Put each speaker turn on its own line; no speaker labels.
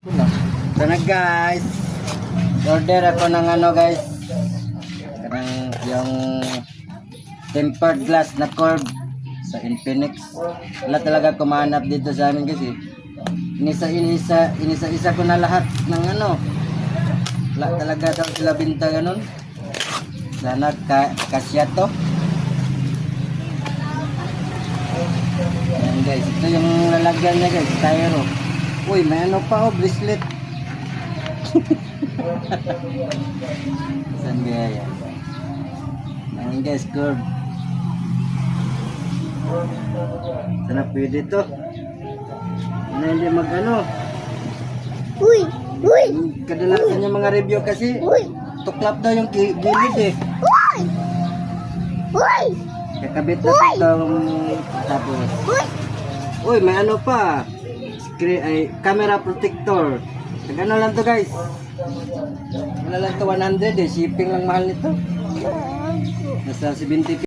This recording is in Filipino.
Sana guys, order ako ng ano guys, karang yung tempered glass na curve sa Infinix. Wala talaga kumanap dito sa amin kasi inisa ko na lahat ng ano. Wala talaga daw sila binta ganun. Sana kasya to. Ayan guys, ito yung lalagyan niya guys, styro. Uy, may ano pa oh, bracelet. Saan kaya yan? Ayan guys, curve. Sana pwede to. Sana hindi mag ano.
Uy! Uy!
Kadalasan yung mga review kasi tuklap daw yung gilid eh.
Uy! Uy!
Kakabit na itong tapos. Uy, may ano pa. Screen, ay, camera protector. Ano lang to guys? Wala lang to 100 eh. Shipping lang mahal nito. Nasa 70